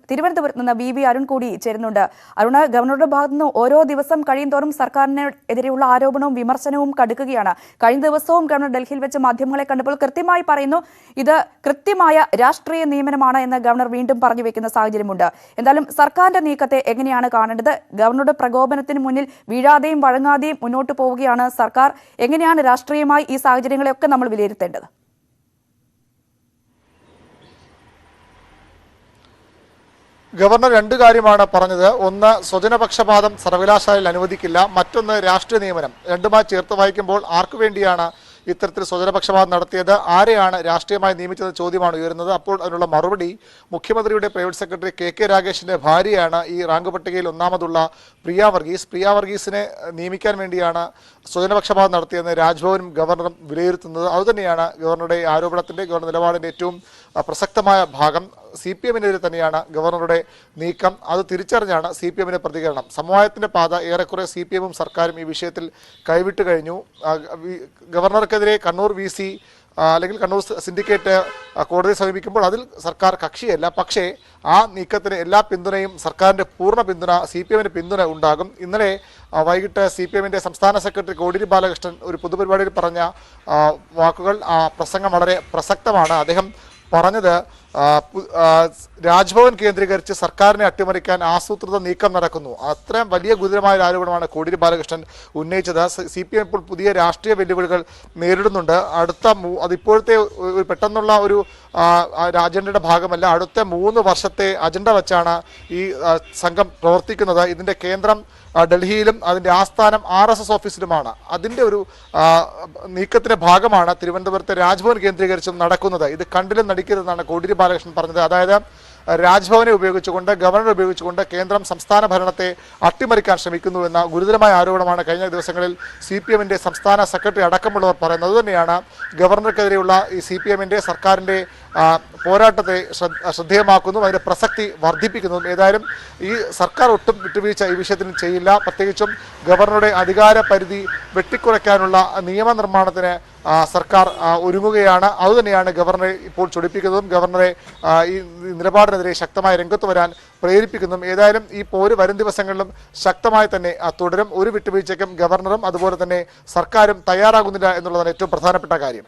തിരുവനന്തപുരത്ത് നിന്ന് വി അരുൺ കൂടി ചേരുന്നുണ്ട്. അരുൺ, ഗവർണറുടെ ഭാഗത്തു നിന്ന് ഓരോ ദിവസം കഴിയുന്തോറും സർക്കാരിനെതിരെയുള്ള ആരോപണവും വിമർശനവും കടുക്കുകയാണ്. കഴിഞ്ഞ ദിവസവും ഗവർണർ ഡൽഹിയിൽ വെച്ച് മാധ്യമങ്ങളെ കണ്ടപ്പോൾ കൃത്യമായി പറയുന്നു ഇത് കൃത്യമായ രാഷ്ട്രീയ നിയമനമാണ് എന്ന് ഗവർണർ വീണ്ടും പറഞ്ഞു വെക്കുന്ന സാഹചര്യമുണ്ട്. എന്തായാലും സർക്കാരിന്റെ നീക്കത്തെ എങ്ങനെയാണ് കാണേണ്ടത്? ഗവർണറുടെ പ്രകോപനത്തിന് മുന്നിൽ വീഴാതെയും വഴങ്ങാതെയും മുന്നോട്ട് പോവുകയാണ് സർക്കാർ. എങ്ങനെയാണ് രാഷ്ട്രീയമായി ഈ സാഹചര്യങ്ങളെയൊക്കെ നമ്മൾ വിലയിരുത്തേണ്ടത്? ഗവർണർ രണ്ട് കാര്യമാണ് പറഞ്ഞത്. ഒന്ന്, സ്വജനപക്ഷപാതം സർവകലാശാലയിൽ അനുവദിക്കില്ല. മറ്റൊന്ന്, രാഷ്ട്രീയ നിയമനം. രണ്ടുമായി ചേർത്ത് വായിക്കുമ്പോൾ ആർക്കു വേണ്ടിയാണ് ഇത്തരത്തിൽ സ്വജനപക്ഷപാതം നടത്തിയത്, ആരെയാണ് രാഷ്ട്രീയമായി നിയമിച്ചത് ചോദ്യമാണ് ഉയരുന്നത്. അപ്പോൾ അതിനുള്ള മറുപടി മുഖ്യമന്ത്രിയുടെ പ്രൈവറ്റ് സെക്രട്ടറി കെ രാഗേഷിന്റെ ഭാര്യയാണ് ഈ റാങ്ക് പട്ടികയിൽ ഒന്നാമതുള്ള പ്രിയ വർഗീസിനെ നിയമിക്കാൻ വേണ്ടിയാണ് സ്വജനപക്ഷപാതം നടത്തിയെന്ന് രാജ്ഭവനും ഗവർണറും വിലയിരുത്തുന്നത്. അതുതന്നെയാണ് ഗവർണറുടെ ആരോപണത്തിന്റെ, ഗവർണർ നിലപാടിന്റെ ഏറ്റവും പ്രസക്തമായ ഭാഗം. CPM-നെതിരെ തന്നെയാണ് ഗവർണറുടെ നീക്കം. അത് തിരിച്ചറിഞ്ഞാണ് CPM-ന്റെ പ്രതികരണം. സമവായത്തിന്റെ പാത ഏറെക്കുറെ CPM-ഉം സർക്കാരും ഈ വിഷയത്തിൽ കൈവിട്ട് കഴിഞ്ഞു. ഗവർണർക്കെതിരെ കണ്ണൂർ VC അല്ലെങ്കിൽ കണ്ണൂർ സിൻഡിക്കേറ്റ് കോടതിയെ സമീപിക്കുമ്പോൾ അതിൽ സർക്കാർ കക്ഷിയല്ല. പക്ഷേ ആ നീക്കത്തിന് എല്ലാ പിന്തുണയും, സർക്കാരിൻ്റെ പൂർണ്ണ പിന്തുണ, CPM-ന്റെ പിന്തുണ ഉണ്ടാകും. ഇന്നലെ വൈകിട്ട് CPM-ന്റെ സംസ്ഥാന സെക്രട്ടറി കോടിയേരി ബാലകൃഷ്ണൻ ഒരു പൊതുപരിപാടിയിൽ പറഞ്ഞ വാക്കുകൾ, പ്രസംഗം വളരെ പ്രസക്തമാണ്. അദ്ദേഹം പറഞ്ഞത് രാജ്ഭവൻ കേന്ദ്രീകരിച്ച് സർക്കാരിനെ അട്ടിമറിക്കാൻ ആസൂത്രിത നീക്കം നടക്കുന്നു. അത്രയും വലിയ ഗുരുതരമായ ഒരു ആരോപണമാണ് കോടിയേരി ബാലകൃഷ്ണൻ ഉന്നയിച്ചത്. CPM ഇപ്പോൾ പുതിയ രാഷ്ട്രീയ വെല്ലുവിളികൾ നേരിടുന്നുണ്ട്. അതിപ്പോഴത്തെ പെട്ടെന്നുള്ള ഒരു അജണ്ടയുടെ ഭാഗമല്ല, അടുത്ത 3 വർഷത്തെ അജണ്ട വെച്ചാണ് ഈ സംഘം പ്രവർത്തിക്കുന്നത്. ഇതിൻ്റെ കേന്ദ്രം ഡൽഹിയിലും അതിൻ്റെ ആസ്ഥാനം RSS ഓഫീസിലുമാണ്. അതിൻ്റെ ഒരു നീക്കത്തിൻ്റെ ഭാഗമാണ് തിരുവനന്തപുരത്തെ രാജ്ഭവൻ കേന്ദ്രീകരിച്ചും നടക്കുന്നത്. ഇത് കണ്ടിലും നടിക്കരുതെന്നാണ് കോടിയേരി ബാലകൃഷ്ണൻ പറഞ്ഞത്. അതായത് രാജ്ഭവനെ ഉപയോഗിച്ചുകൊണ്ട്, ഗവർണറെ ഉപയോഗിച്ചുകൊണ്ട് കേന്ദ്രം സംസ്ഥാന ഭരണത്തെ അട്ടിമറിക്കാൻ ശ്രമിക്കുന്നുവെന്ന ഗുരുതരമായ ആരോപണമാണ് കഴിഞ്ഞ ദിവസങ്ങളിൽ CPM-ന്റെ സംസ്ഥാന സെക്രട്ടറി അടക്കമുള്ളവർ പറയുന്നത്. അതുതന്നെയാണ് ഗവർണർക്കെതിരെയുള്ള ഈ CPM-ന്റെ സർക്കാരിൻ്റെ പോരാട്ടത്തെ ശ്രദ്ധേയമാക്കുന്നു, അതിൻ്റെ പ്രസക്തി വർദ്ധിപ്പിക്കുന്നു. ഏതായാലും ഈ സർക്കാർ ഒട്ടും വിട്ടുവീഴ്ച ഈ വിഷയത്തിൽ ചെയ്യില്ല. പ്രത്യേകിച്ചും ഗവർണറുടെ അധികാര പരിധി വെട്ടിക്കുറയ്ക്കാനുള്ള നിയമനിർമ്മാണത്തിന് സർക്കാർ ഒരുങ്ങുകയാണ്. അതുതന്നെയാണ് ഗവർണറെ ഇപ്പോൾ ചൊടിപ്പിക്കുന്നതും ഗവർണറെ ഈ നിലപാടിനെതിരെ ശക്തമായി രംഗത്ത് വരാൻ പ്രേരിപ്പിക്കുന്നതും. ഏതായാലും ഈ പോര് വരും ദിവസങ്ങളിലും ശക്തമായി തന്നെ തുടരും. ഒരു വിട്ടുവീഴ്ചയ്ക്കും ഗവർണറും അതുപോലെ തന്നെ സർക്കാരും തയ്യാറാകുന്നില്ല എന്നുള്ളതാണ് ഏറ്റവും പ്രധാനപ്പെട്ട കാര്യം.